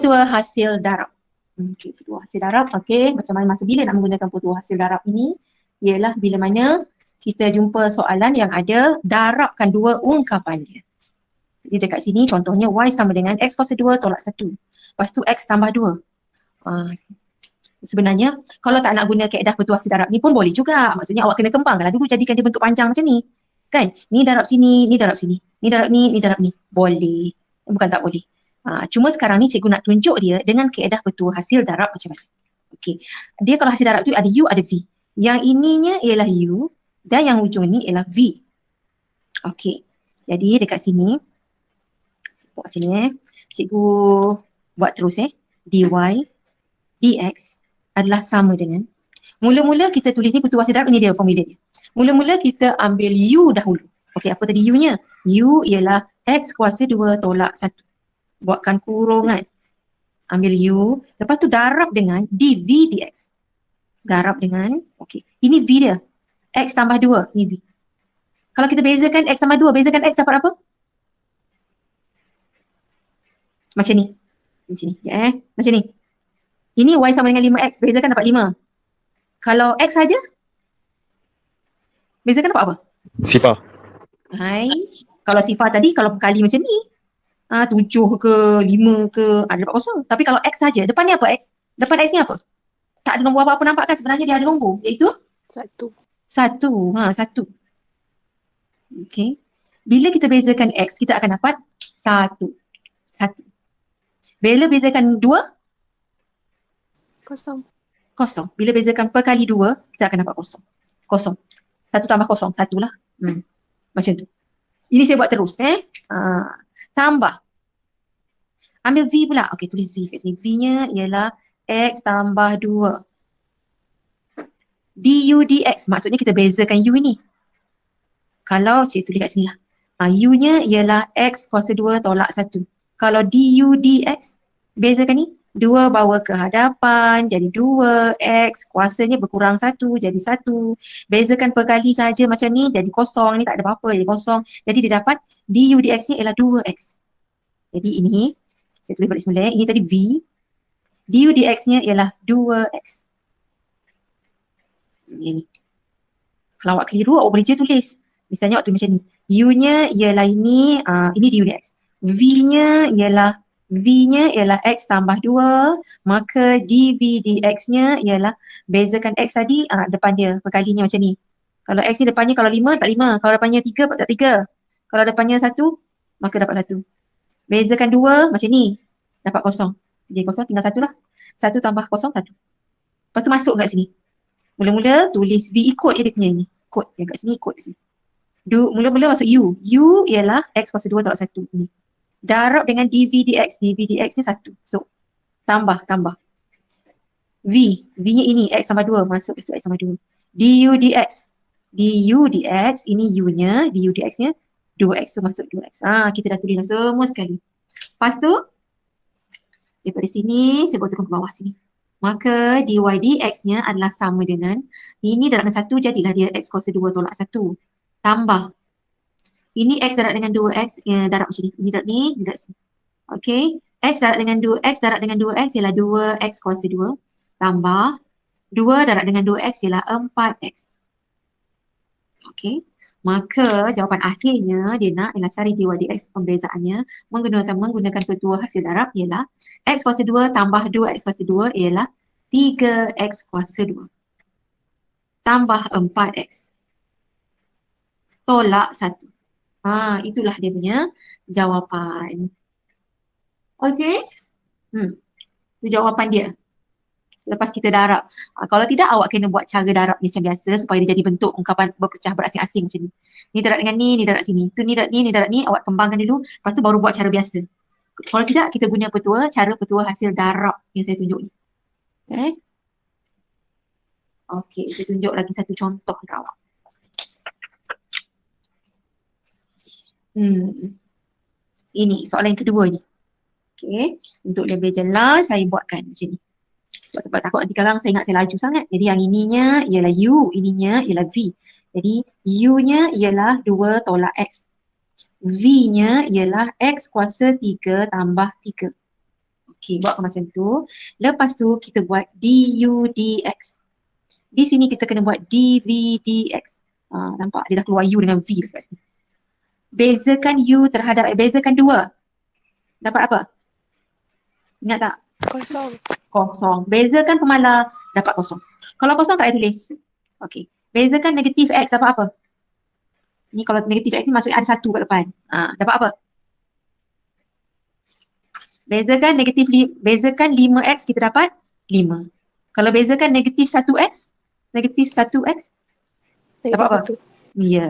Petua hasil darab. Okey, petua hasil darab. Okey, macam mana masa bila nak menggunakan petua hasil darab ini? Ialah bila mana kita jumpa soalan yang ada darabkan dua ungkapan dia. Jadi dekat sini contohnya y sama dengan x kuasa 2 tolak 1. Lepas tu x tambah 2. Sebenarnya kalau tak nak guna kaedah petua hasil darab ni pun boleh juga. Maksudnya awak kena kembangkanlah dulu, jadikan dia bentuk panjang macam ni. Kan? Ni darab sini, ni darab sini. Ni darab ni darab ni. Boleh. Bukan tak boleh. Cuma sekarang ni cikgu nak tunjuk dia dengan kaedah petua hasil darab macam mana. Okey. Dia kalau hasil darab tu ada u, ada v. Yang ininya ialah u dan yang hujung ni ialah v. Okey. Jadi dekat sini buat macam ni cikgu buat terus dy dx adalah sama dengan, mula-mula kita tulis ni petua hasil darab, ni dia formula dia. Mula-mula kita ambil u dahulu. Okey, apa tadi u-nya? U ialah x kuasa 2 tolak 1. Buatkan kurungan. Ambil u, lepas tu darab dengan dv dx. Darab dengan, okey, ini v dia. X tambah 2, ni v. Kalau kita bezakan x tambah 2, bezakan x dapat apa? Macam ni. Macam ni. Macam ni. Ini y sama dengan 5x, bezakan dapat 5. Kalau x saja, bezakan dapat apa? Sifar. Hai. Kalau sifar tadi, kalau berkali macam ni, 7 ke 5 ke, ada dapat kosong. Tapi kalau x saja, depan ni apa x? Depan x ni apa? Tak ada nombor apa-apa nampak kan? Sebenarnya dia ada nombor, iaitu 1. 1. 1. Okey. Bila kita bezakan x, kita akan dapat 1. 1. Bila bezakan 2, Kosong. kosong. Bila bezakan per kali 2, kita akan dapat kosong. Kosong. 1 tambah kosong, 1 lah. Macam tu. Ini saya buat terus. Tambah. Ambil v pula. Okey, tulis v kat sini. V-nya ialah x tambah 2. Du dx. Maksudnya kita bezakan u ini. Kalau saya tulis kat sini lah. U-nya ialah x kuasa 2 tolak 1. Kalau du dx, bezakan ni. 2 bawa ke hadapan, jadi 2. X kuasanya berkurang 1, jadi 1. Bezakan per kali saja macam ni, jadi kosong. Ni tak ada apa-apa, jadi kosong. Jadi dia dapat du dx ni ialah 2x. Jadi ini, saya tulis balik semula. Ini tadi v. Du dx-nya ialah 2x. Ini. Kalau awak keliru, awak boleh je tulis. Misalnya awak tulis macam ni. U-nya ialah ini du dx. V-nya ialah x tambah 2, maka dv dx-nya ialah bezakan x tadi depan dia, perkalinya macam ni. Kalau x ni depannya, kalau 5 tak 5, kalau depannya 3 tak 3. Kalau depannya 1, maka dapat 1. Bezakan 2 macam ni, dapat kosong. Jadi kosong tinggal 1 lah. 1 tambah kosong 1. Lepas tu masuk kat sini. Mula-mula tulis v ikut dia punya ni. Kod yang kat sini, kod kat sini. Mula-mula masuk u. U ialah x kuasa 2 tolak 1 ni. Darab dengan dv dx. Dv dx ni 1. So, tambah. V. V-nya ini, x tambah 2. Masuk x tambah 2. Du dx. Du dx, ini u-nya. Du dx-nya 2x. So, masuk 2x. Kita dah tulis semua sekali. Lepas tu, daripada sini, saya buat turun ke bawah sini. Maka dy dx-nya adalah sama dengan, ini darab dengan 1, jadilah dia x kuasa 2 tolak 1. Tambah. Ini x darab dengan 2x, darab macam ni. Ini darab ni, ini darab sini. Okey. X darab dengan 2x ialah 2x kuasa 2. Tambah. 2 darab dengan 2x ialah 4x. Okey. Maka jawapan akhirnya dia nak ialah cari dy dx pembezaannya menggunakan petua hasil darab ialah x kuasa 2 tambah 2x kuasa 2 ialah 3x kuasa 2. Tambah 4x. Tolak 1. Itulah dia punya jawapan. Okey. Itu jawapan dia. Lepas kita darab. Kalau tidak, awak kena buat cara darab macam biasa supaya dia jadi bentuk ungkapan berpecah berasing-asing macam ni. Ni darab dengan ni darab sini. Tu ni darab ni darab ni. Awak kembangkan dulu. Lepas tu baru buat cara biasa. Kalau tidak, kita guna cara petua hasil darab yang saya tunjuk ni. Okey, saya tunjuk lagi satu contoh dekat awak. Ini soalan yang kedua ni. Okey, untuk lebih jelas saya buatkan macam ni. Sebab tempat takut nanti sekarang saya ingat saya laju sangat. Jadi yang ininya ialah u, ininya ialah v. Jadi u-nya ialah 2 tolak x. V-nya ialah x kuasa 3 tambah 3. Okey, buat macam tu. Lepas tu kita buat du dx. Di sini kita kena buat dv dx. Nampak dia dah keluar u dengan v dekat sini. Bezakan u terhadap bezakan 2. Dapat apa? Ingat tak? Kosong. Kosong. Bezakan pemalar, dapat kosong. Kalau kosong tak payah tulis. Okey. Bezakan negatif x dapat apa? Ni kalau negatif x ni maksudnya ada 1 kat depan. Dapat apa? Bezakan 5x kita dapat 5. Kalau bezakan negatif 1x, dapat Negatif apa? 1. Ya.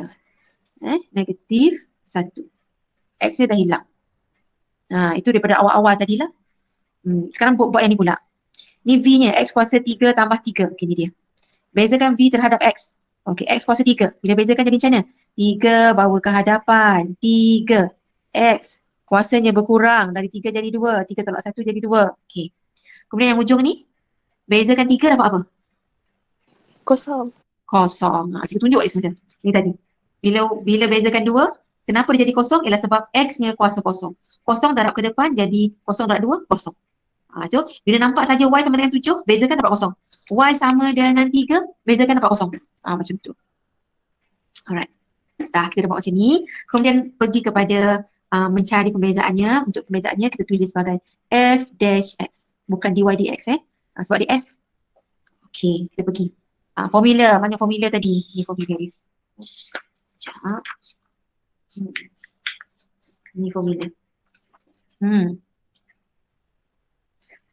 Negatif 1. X nya dah hilang. Itu daripada awal-awal tadi lah. Sekarang buat yang ni pula. Ni V nya, X kuasa 3 tambah 3. Okey, ni dia. Bezakan V terhadap X. Okey, X kuasa 3. Bila bezakan jadi macam mana? 3 bawa ke hadapan. 3. X kuasanya berkurang. Dari 3 jadi 2. 3 tolak 1 jadi 2. Okey. Kemudian yang ujung ni, bezakan 3 dapat apa? Kosong. Kosong. Cikgu tunjuk di sana. Ni tadi. Bila bezakan 2, kenapa dia jadi kosong? Ialah sebab X-nya kuasa kosong. Kosong darab ke depan jadi kosong darab 2, kosong. So, bila nampak saja Y sama dengan 7, bezakan dapat kosong. Y sama dengan 3, bezakan dapat kosong. Macam tu. Alright. Dah, kita dah buat macam ni. Kemudian pergi kepada mencari pembezaannya. Untuk pembezaannya kita tulis sebagai F dash X. Bukan dy dx sebab dia F. Okey, kita pergi. Formula. Mana formula tadi? Ni formula dia. Sekejap. Ni formula.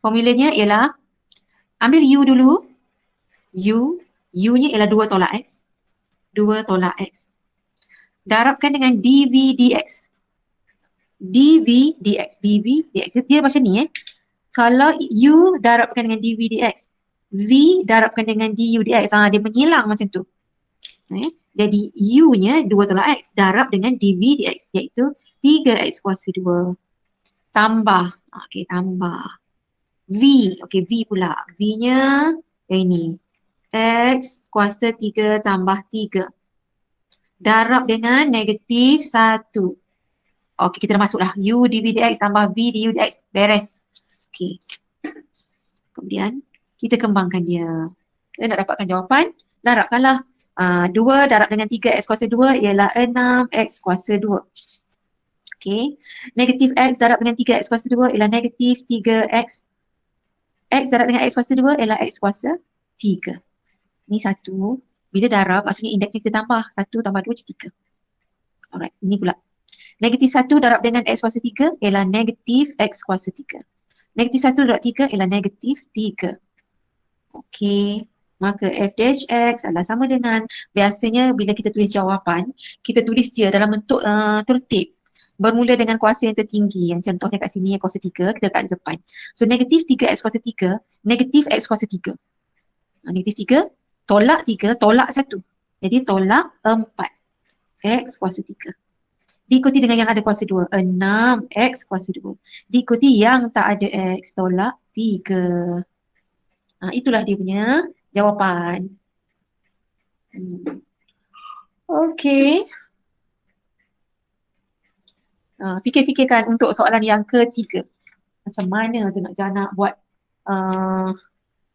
Formulanya ialah ambil U dulu. U nya ialah 2 tolak X. 2 tolak X. Darabkan dengan dV dx. dV dx. dV dx. Dia macam ni Kalau U darabkan dengan dV dx. V darabkan dengan du dx. Dia menyilang macam tu. Jadi U-nya 2 tolak X darab dengan dV dx iaitu 3X kuasa 2 tambah. Okey, tambah. V. Okey, V pula. V-nya yang ini. X kuasa 3 tambah 3. Darab dengan negatif 1. Okey, kita dah masuklah. U dV dx tambah V du dx. Beres. Okey. Kemudian, kita kembangkan dia. Kita nak dapatkan jawapan, darabkanlah. 2 darab dengan 3X kuasa 2 ialah 6X kuasa 2. Okey. Negatif X darab dengan 3X kuasa 2 ialah negatif 3X. X darab dengan X kuasa 2 ialah X kuasa 3. Ni 1. Bila darab, maksudnya indeksnya kita tambah. 1 tambah 2 jadi 3. Alright, ini pula. Negatif 1 darab dengan X kuasa 3 ialah negatif X kuasa 3. Negatif 1 darab 3 ialah negatif 3. Okey. Maka F dash X adalah sama dengan, biasanya bila kita tulis jawapan, kita tulis dia dalam bentuk tertib. Bermula dengan kuasa yang tertinggi. Yang contohnya kat sini yang kuasa 3, kita letak di depan. So negatif 3X kuasa 3, negatif X kuasa 3. Negatif 3, tolak 3, tolak 1. Jadi tolak 4. X kuasa 3. Diikuti dengan yang ada kuasa 2. 6X kuasa 2. Diikuti yang tak ada X, tolak 3. Itulah dia punya jawapan. Okey. Fikir-fikirkan untuk soalan yang ketiga. Macam mana tu nak buat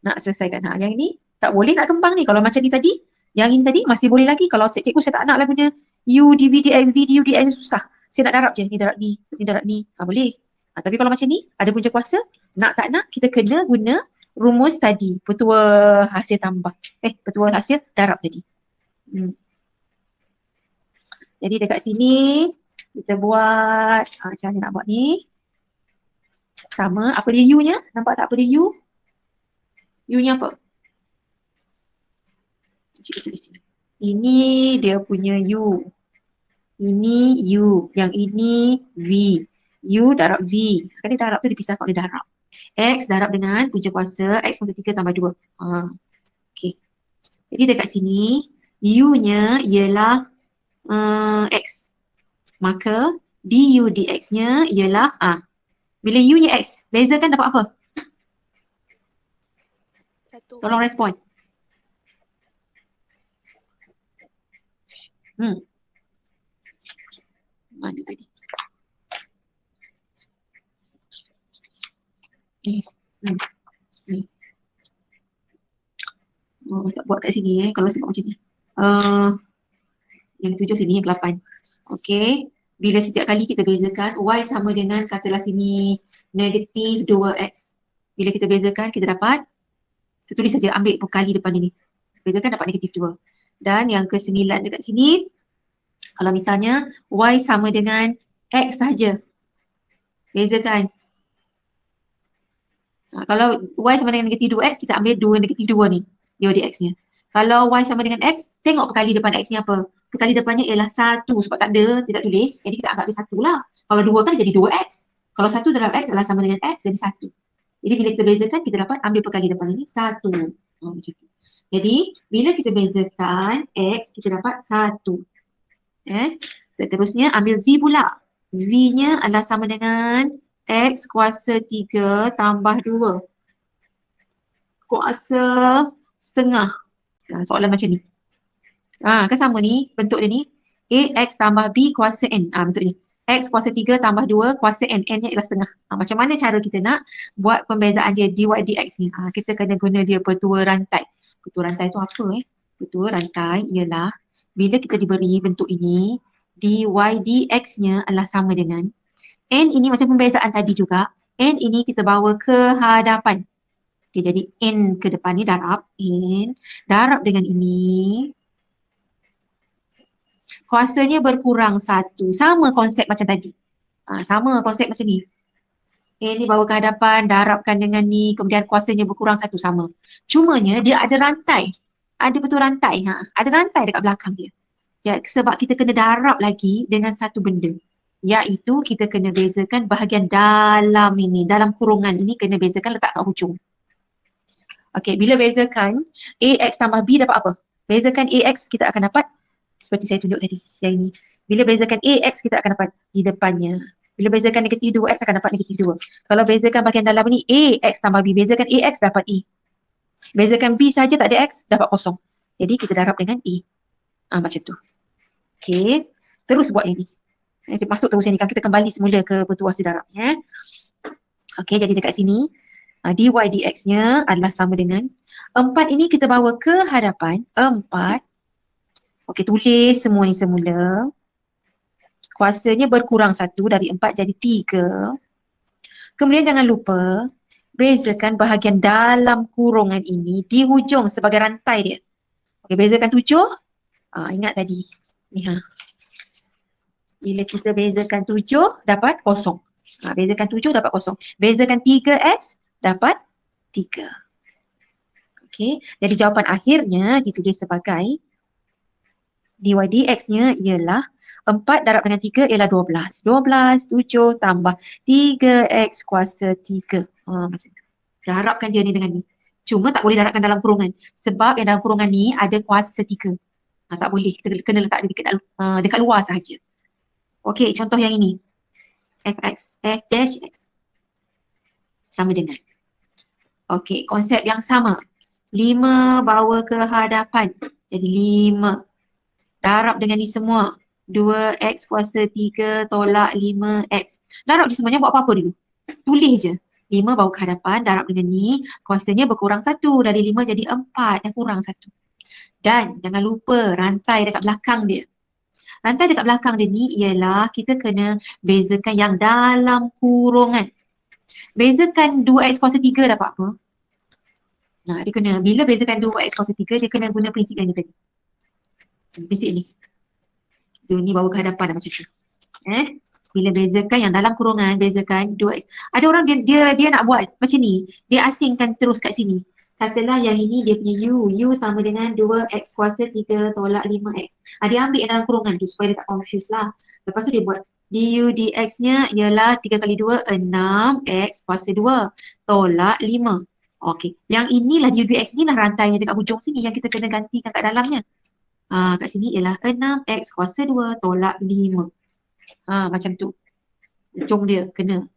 nak selesaikan. Yang ni tak boleh nak kembang ni. Kalau macam ni tadi, yang ini tadi masih boleh lagi. Kalau cikgu saya tak nak lah guna U, dV, dx, V, du, dx susah. Saya nak darab je. Ni darab ni, ni darab ni. Boleh. Tapi kalau macam ni, ada punca kuasa, nak tak nak, kita kena guna rumus tadi. Petua hasil tambah. Petua hasil darab tadi. Jadi dekat sini, kita buat, macam mana nak buat ni. Sama, apa dia U-nya? Nampak tak apa dia U? U-nya apa? Cikgu tulis sini. Ini dia punya U. Ini U. Yang ini V. U darab V. Kan dia darab tu dipisahkan oleh darab. X darab dengan punca kuasa. X kuasa 3 tambah 2. Okey. Jadi dekat sini, U-nya ialah X. Maka du dx-nya ialah bila U-nya X, bezakan dapat apa? 1. Tolong respon. Mana tadi? Hmm. Ni. Oh, tak buat kat sini kalau sebab macam ni. Yang 7 sini, yang 8. Okey. Bila setiap kali kita bezakan, Y sama dengan, katalah sini, negatif 2X. Bila kita bezakan, kita dapat, kita tulis saja, ambil kali depan ini. Bezakan dapat negatif 2. Dan yang ke-9 dekat sini, kalau misalnya Y sama dengan X saja. Bezakan. Kalau Y sama dengan negatif 2X, kita ambil negatif 2 ni, dia dx-nya. Kalau Y sama dengan X, tengok perkali depan X ni apa. Perkali depannya ialah 1 sebab tak ada, dia tak tulis. Jadi kita anggap dia 1 lah. Kalau 2 kan jadi 2X. Kalau 1 dalam X adalah sama dengan X, jadi 1. Jadi bila kita bezakan, kita dapat ambil perkali depan ini 1. Macam tu. Jadi bila kita bezakan X, kita dapat 1. Seterusnya ambil V pula. V-nya adalah sama dengan X kuasa 3 tambah 2 kuasa setengah. Soalan macam ni. Kan sama ni, bentuk dia ni. AX tambah B kuasa N. Bentuk ni. X kuasa 3 tambah 2 kuasa N. N-nya ialah setengah. Macam mana cara kita nak buat pembezaan dia dy dx ni? Kita kena guna dia pertua rantai. Pertua rantai tu apa Pertua rantai ialah bila kita diberi bentuk ini, dy dx-nya adalah sama dengan N ini macam pembezaan tadi juga. N ini kita bawa ke hadapan. Okay, jadi N ke depan ni darab. N darab dengan ini. Kuasanya berkurang 1. Sama konsep macam tadi. Sama konsep macam ni. N ni bawa ke hadapan, darabkan dengan ni. Kemudian kuasanya berkurang 1, sama. Cumanya dia ada rantai. Ada betul rantai. Ada rantai dekat belakang dia. Ya, sebab kita kena darab lagi dengan satu benda. Iaitu kita kena bezakan bahagian dalam ini, dalam kurungan ini kena bezakan letak kat hujung. Okey, bila bezakan AX tambah B dapat apa? Bezakan AX kita akan dapat seperti saya tunjuk tadi, yang ini. Bila bezakan AX kita akan dapat di depannya. Bila bezakan negatif 2X akan dapat negatif 2. Kalau bezakan bahagian dalam ni AX tambah B, bezakan AX dapat E. Bezakan B saja tak ada X, dapat kosong. Jadi kita darab dengan E. Macam tu. Okey, terus buat yang ni. Masuk terus yang ni kan, kita kembali semula ke pertua sedarab. Okey, jadi dekat sini dy dx-nya adalah sama dengan 4 ini kita bawa ke hadapan. 4. Okey, tulis semua ni semula. Kuasanya berkurang 1, dari 4 jadi 3. Kemudian jangan lupa bezakan bahagian dalam kurungan ini di hujung sebagai rantai dia. Okey, bezakan 7. Ingat tadi. Ni Bila kita bezakan 7 dapat kosong. Bezakan 7 dapat kosong. Bezakan 3x dapat 3. Okey, jadi jawapan akhirnya ditulis sebagai dy dx-nya ialah 4 darab dengan 3 ialah 12. 12, 7 tambah 3x kuasa 3. Macam tu. Darabkan je ni dengan ni. Cuma tak boleh darabkan dalam kurungan. Sebab yang dalam kurungan ni ada kuasa 3. Tak boleh. Kita kena letak dia dekat luar sahaja. Okey, contoh yang ini. Fx, f dash x. Sama dengan. Okey, konsep yang sama. 5 bawa ke hadapan. Jadi 5. Darab dengan ni semua. 2x kuasa 3 tolak 5x. Darab je semuanya, buat apa-apa dulu. Tulis je. 5 bawa ke hadapan, darab dengan ni. Kuasanya berkurang 1. Dari 5 jadi 4. Yang kurang 1. Dan jangan lupa rantai dekat belakang dia. Rantai dekat belakang dia ni ialah kita kena bezakan yang dalam kurungan. Bezakan 2x kuasa 3 dapat apa? Dia kena, bila bezakan 2x kuasa 3, dia kena guna prinsip yang ni tadi. Prinsip ni. Dia ni bawa ke hadapan macam tu. Bila bezakan yang dalam kurungan, bezakan 2x. Ada orang dia nak buat macam ni. Dia asingkan terus kat sini. Katalah yang ini dia punya U. U sama dengan 2x kuasa 3 tolak 5x. Dia ambil yang dalam kurungan tu supaya dia tak confuse lah. Lepas tu dia buat du dx-nya ialah 3 kali 2, 6x kuasa 2 tolak 5. Okey. Yang inilah du dx ni lah rantainya dekat hujung sini yang kita kena gantikan kat dalamnya. Kat sini ialah 6x kuasa 2 tolak 5. Macam tu. Hujung dia kena.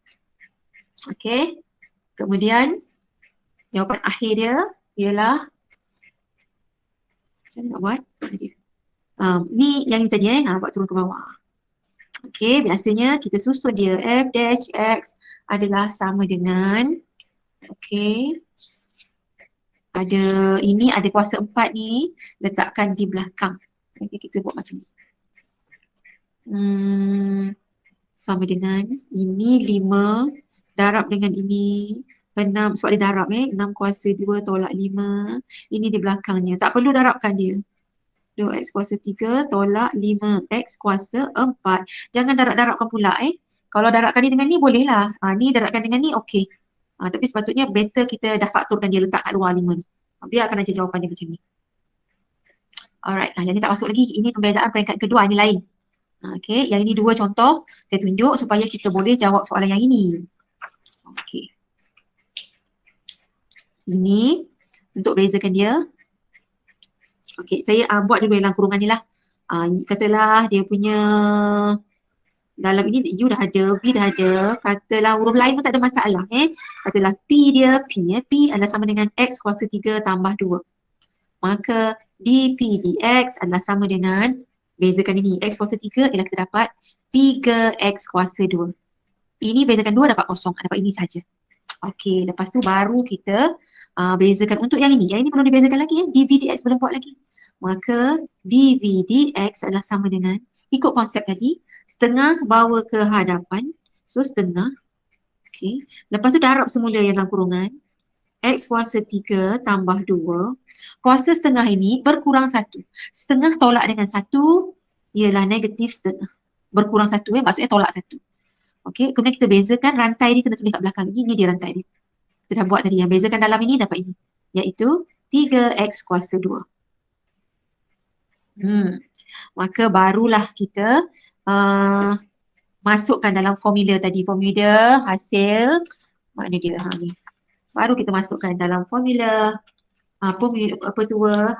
Okey. Kemudian jawapan akhir dia ialah macam mana nak buat? Ni yang ni tadi buat turun ke bawah. Okey, biasanya kita susun dia f dash x adalah sama dengan Okey. Ada kuasa 4 ni, letakkan di belakang. Okey, kita buat macam ni. Sama dengan ini 5 darab dengan ini 6, sebab dia darab 6 kuasa 2 tolak 5. Ini di belakangnya. Tak perlu darabkan dia. 2x kuasa 3 tolak 5x kuasa 4. Jangan darab-darabkan pula Kalau darabkan ni dengan ni bolehlah. Ni darabkan dengan ni okey. Tapi sepatutnya better kita dah fakturkan dia, letak kat luar 5 ni. Biarkan aja jawapan dia macam ni. Alright, yang ni tak masuk lagi. Ini pembezaan peringkat kedua, ini lain. Okey, yang ini 2 contoh. Saya tunjuk supaya kita boleh jawab soalan yang ini. Okey. Ini untuk bezakan dia. Okey, saya buat dulu dalam kurungan ni lah. Katalah dia punya dalam ini U dah ada, B dah ada. Katalah huruf lain pun tak ada masalah Katalah P dia, P adalah sama dengan X kuasa 3 tambah 2. Maka dP dx adalah sama dengan, bezakan ini, X kuasa 3 ialah kita dapat 3X kuasa 2. Ini bezakan 2 dapat kosong, dapat ini saja. Okey, lepas tu baru kita bezakan untuk yang ini. Yang ini perlu dibezakan lagi dV dx belum buat lagi. Maka dV dx adalah sama dengan, ikut konsep tadi, setengah bawa ke hadapan. So setengah. Okey. Lepas tu darab semula yang dalam kurungan. X kuasa 3 tambah 2. Kuasa setengah ini berkurang 1. Setengah tolak dengan 1 ialah negatif setengah. Berkurang 1 maksudnya tolak 1. Okey, kemudian kita bezakan rantai ni, kena tulis kat belakang. Ini dia rantai dia. Kita dah buat tadi. Yang bezakan dalam ini dapat ini. Iaitu 3X kuasa 2. Maka barulah kita masukkan dalam formula tadi. Formula hasil, mana dia ni. Baru kita masukkan dalam formula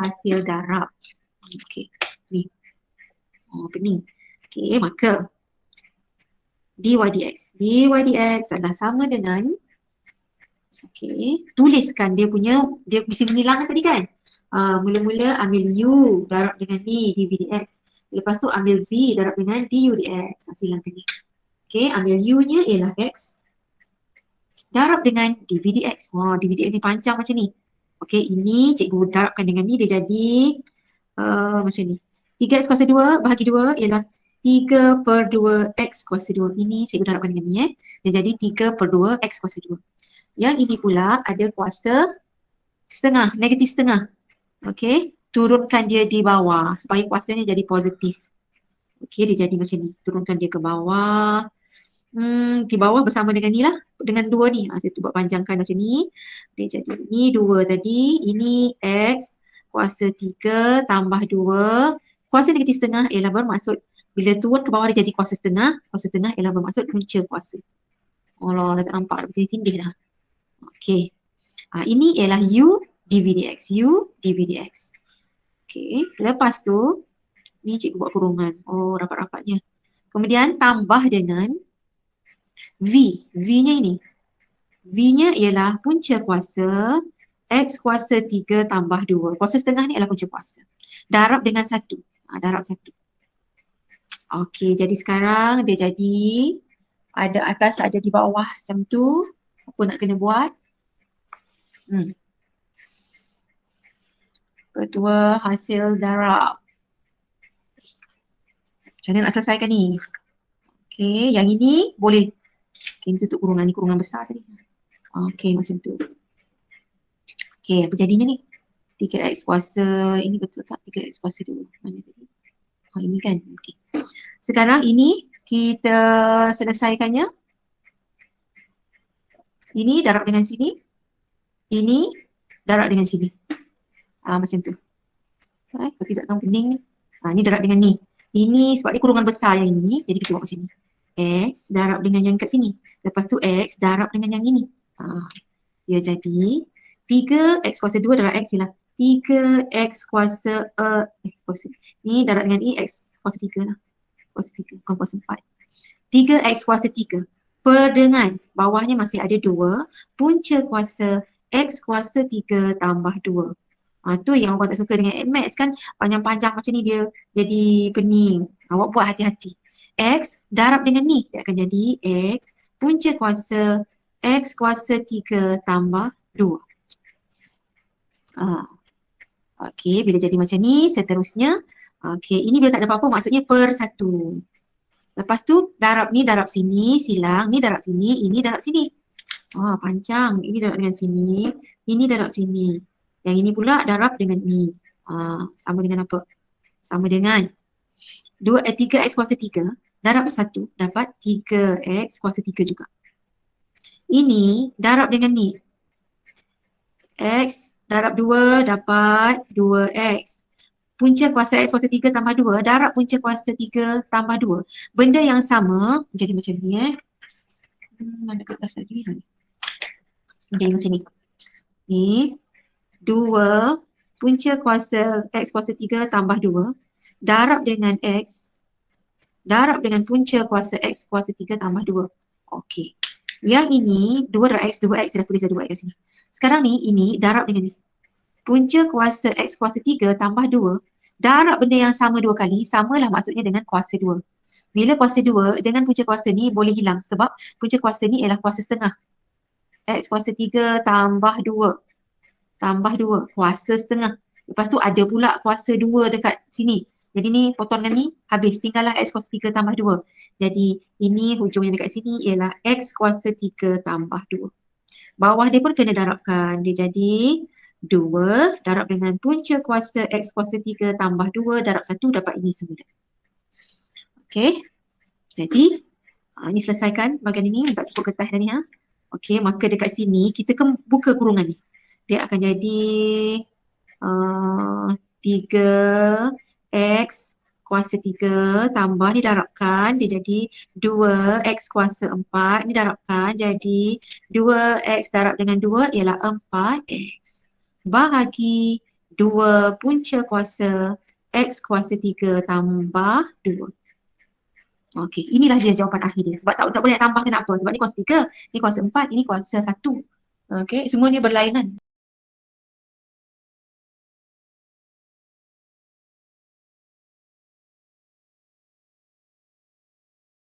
hasil darab. Okey, ni. Pening. Okey, maka dy dx adalah sama dengan, okey, tuliskan dia mesti menilang tadi kan. Mula-mula ambil U darab dengan ni dV dx. Lepas tu ambil V darab dengan du dx. Silangkan ni. Okey, ambil U-nya ialah X darab dengan dV dx. dV dx ni panjang macam ni. Okey, ini cikgu darabkan dengan ni, dia jadi macam ni. 3x kuasa 2 bahagi 2 ialah 3 per 2x kuasa 2. Ini cikgu darabkan dengan ni Dia jadi 3 per 2x kuasa 2. Yang ini pula ada kuasa setengah, negatif setengah. Okey, turunkan dia di bawah supaya kuasanya jadi positif. Okey, dia jadi macam ni. Turunkan dia ke bawah. Di bawah bersama dengan ni lah. Dengan 2 ni. Saya tu buat panjangkan macam ni. Dia jadi ni 2 tadi. Ini X kuasa 3 tambah 2. Kuasa negatif setengah ialah bermaksud bila turun ke bawah dia jadi kuasa setengah. Kuasa setengah ialah bermaksud punca kuasa. Allah, dah tak nampak. Dah bertindih dah. Okey. Ini ialah U dV dx. U dV dx. Okey. Lepas tu, ni cikgu buat kurungan. Oh, rapat-rapatnya. Kemudian tambah dengan V. V-nya ini. V-nya ialah punca kuasa X kuasa 3 tambah 2. Kuasa setengah ni adalah punca kuasa. Darab dengan 1. Darab 1. Okey, jadi sekarang dia jadi ada atas, ada di bawah macam tu. Apa nak kena buat? Kedua hasil darab. Macam mana nak selesaikan ni? Okey, yang ini boleh. Okey, ini tutup kurungan ni, kurungan besar tadi. Okey, macam tu. Okey, apa jadinya ni? 3x kuasa, ini betul tak? 3x kuasa 2. Mana tadi? Ini kan? Okey. Sekarang ini kita selesaikannya. Ini darab dengan sini. Ini darab dengan sini. Macam tu. Kalau tidak tahu pening ni. Ini darab dengan ni. Ini sebab dia kurungan besar yang ini, jadi kita buat macam ni. X darab dengan yang kat sini. Lepas tu X darab dengan yang ini. Dia jadi 3X kuasa 2 darab X ialah 3X kuasa ni darab dengan I, X kuasa 3 lah. Kuasa 3, bukan kuasa 4. 3X kuasa 3 per dengan bawahnya masih ada 2 punca kuasa X kuasa 3 tambah 2. Tu yang orang tak suka dengan maths kan, panjang-panjang macam ni dia jadi pening. Awak buat hati-hati. X darab dengan ni, dia akan jadi X punca kuasa X kuasa 3 tambah 2. Okey, bila jadi macam ni, seterusnya. Okey, ini bila tak ada apa-apa, maksudnya per 1. Lepas tu, darab ni darab sini, silang. Ni darab sini, ini darab sini. Panjang. Ini darab dengan sini, ini darab sini. Yang ini pula darab dengan ni. Sama dengan apa? Sama dengan 3x kuasa 3 darab 1 dapat 3x kuasa 3 juga. Ini darab dengan ni. X darab 2 dapat 2x. Punca kuasa x kuasa 3 tambah 2 darab punca kuasa 3 tambah 2. Benda yang sama jadi macam ni mana kertas tadi? Jadi macam ni. Ni 2 punca kuasa x kuasa 3 tambah 2 darab dengan x darab dengan punca kuasa x kuasa 3 tambah 2. Okey. Yang ini 2 darab x, 2x. Saya dah tulis 2x kat sini. Sekarang ni, ini darab dengan ni. Punca kuasa x kuasa 3 tambah 2 darab benda yang sama 2 kali, samalah maksudnya dengan kuasa 2. Bila kuasa 2 dengan punca kuasa ni boleh hilang sebab punca kuasa ni ialah kuasa setengah. X kuasa 3 tambah 2 tambah 2 kuasa setengah. Lepas tu ada pula kuasa 2 dekat sini. Jadi ni potong dengan ni habis, tinggallah x kuasa 3 tambah 2. Jadi ini hujungnya dekat sini ialah x kuasa 3 tambah 2. Bawah dia pun kena darabkan. Dia jadi 2 darab dengan punca kuasa x kuasa 3 tambah 2 darab 1 dapat ini semula. Okey. Jadi ini selesaikan bahagian ini. Tak cukup kertas tadi. Okey, maka dekat sini kita buka kurungan ni. Dia akan jadi 3x kuasa 3 tambah ni darabkan dia jadi 2x kuasa 4. Ni darabkan jadi 2x darab dengan 2 ialah 4x. Bahagi 2 punca kuasa x kuasa 3 tambah 2. Okey, inilah dia jawapan akhir dia. Sebab tak boleh nak tambah kenapa? Sebab ni kuasa 3, ni kuasa 4, ini kuasa 1. Okey, semua ni berlainan.